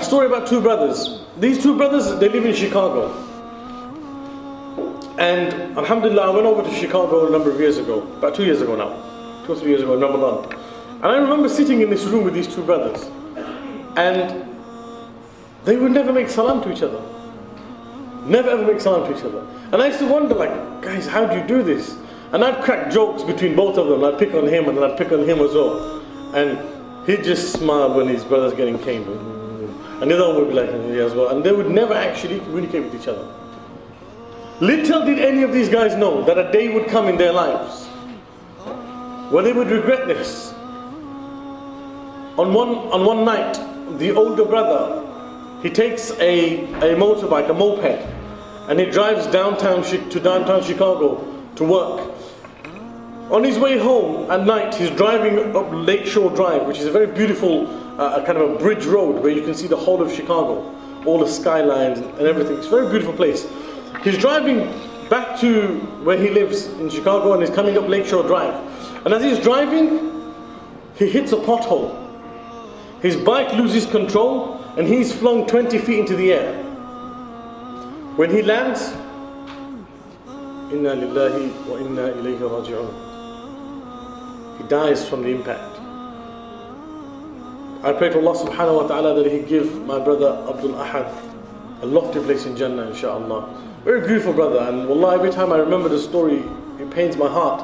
story about two brothers. These two brothers, they live in Chicago. And alhamdulillah, I went over to Chicago a number of years ago, about 2 years ago now, 2 or 3 years ago in Ramadan. And I remember sitting in this room with these two brothers. And they would never make salam to each other. Never ever make salam to each other. And I used to wonder, like, guys, how do you do this? And I'd crack jokes between both of them. I'd pick on him and then I'd pick on him as well. And he'd just smile when his brother's getting caned. And the other one would be like, yeah, as well. And they would never actually communicate with each other. Little did any of these guys know that a day would come in their lives where they would regret this. On one night, the older brother, he takes a motorbike, a moped, and he drives downtown Chicago to work. On his way home at night, he's driving up Lakeshore Drive, which is a very beautiful kind of a bridge road where you can see the whole of Chicago, all the skylines and everything. It's a very beautiful place. He's driving back to where he lives in Chicago and he's coming up Lakeshore Drive. And as he's driving, he hits a pothole. His bike loses control and he's flung 20 feet into the air. When he lands, Inna lillahi wa inna ilayhi raji'un. He dies from the impact. I pray to Allah subhanahu wa ta'ala that He give my brother Abdul Ahad a lofty place in Jannah, inshaAllah. Very beautiful brother, and wallah, every time I remember the story, it pains my heart.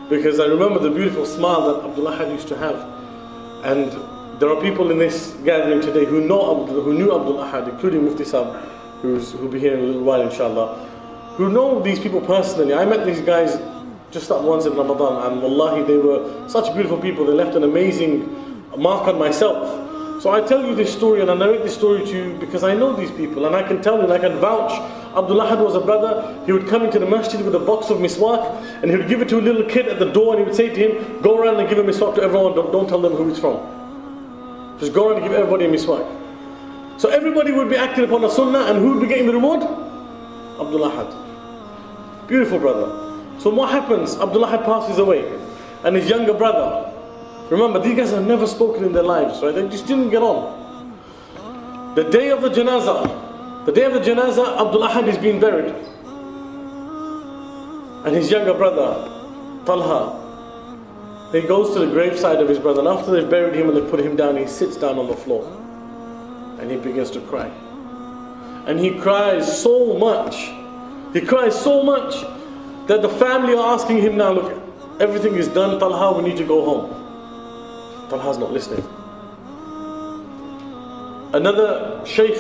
Because I remember the beautiful smile that Abdul Ahad used to have. And there are people in this gathering today who knew Abdul Ahad, including Mufti Sahib, who'll be here in a little while, inshaAllah, who know these people personally. I met these guys just that once in Ramadan, and wallahi, they were such beautiful people. They left an amazing mark on myself. So I tell you this story and I narrate this story to you because I know these people and I can tell you and I can vouch. Abdul Ahad was a brother. He would come into the masjid with a box of miswak and he would give it to a little kid at the door and he would say to him, go around and give a miswak to everyone, don't tell them who it's from. Just go around and give everybody a miswak. So everybody would be acting upon a sunnah, and who would be getting the reward? Abdul Ahad. Beautiful brother. So what happens? Abdul Ahad passes away and his younger brother, remember, these guys have never spoken in their lives, right? They just didn't get on. The day of the janazah, Abdul Ahad is being buried. And his younger brother, Talha, he goes to the graveside of his brother, and after they've buried him and they put him down, he sits down on the floor. And he begins to cry. And he cries so much. He cries so much that the family are asking him now, look, everything is done, Talha, we need to go home. Talha's not listening. Another sheikh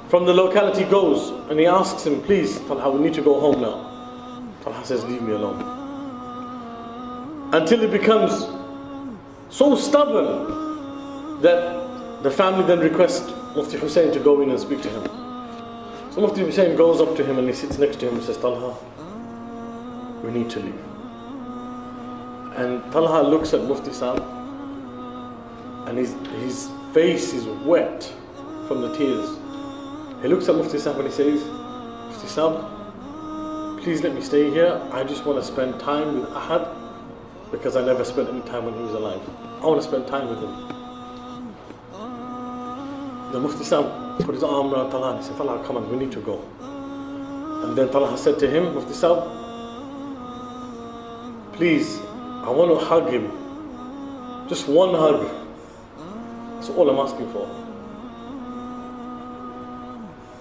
from the locality goes and he asks him, please, Talha, we need to go home now. Talha says, leave me alone. Until he becomes so stubborn that the family then requests Mufti Hussain to go in and speak to him. So Mufti Hussain goes up to him and he sits next to him and says, Talha, we need to leave. And Talha looks at Mufti Sahib and his face is wet from the tears. He looks at Mufti Sahib and he says, Mufti Sahib, please let me stay here. I just want to spend time with Ahad because I never spent any time when he was alive. I want to spend time with him. The Mufti Sahib put his arm around Talha and he said, Talha, come on, we need to go. And then Talha said to him, Mufti Sahib, please, I want to hug him. Just one hug. That's all I'm asking for.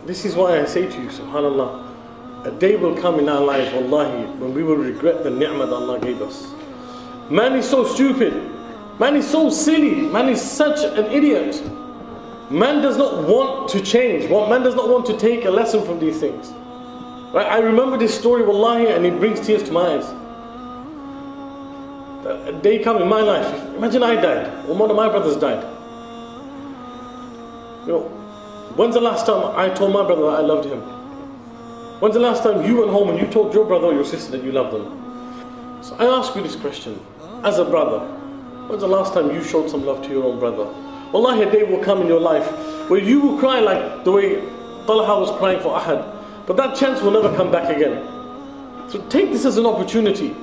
This is why I say to you, subhanAllah, a day will come in our lives, wallahi, when we will regret the ni'mah that Allah gave us. Man is so stupid. Man is so silly. Man is such an idiot. Man does not want to change. Man does not want to take a lesson from these things. Right? I remember this story, wallahi, and it brings tears to my eyes. A day come in my life, imagine I died, or one of my brothers died. You know, when's the last time I told my brother that I loved him? When's the last time you went home and you told your brother or your sister that you loved them? So I ask you this question, as a brother, when's the last time you showed some love to your own brother? Wallahi, a day will come in your life where you will cry like the way Talha was crying for Ahad, but that chance will never come back again. So take this as an opportunity.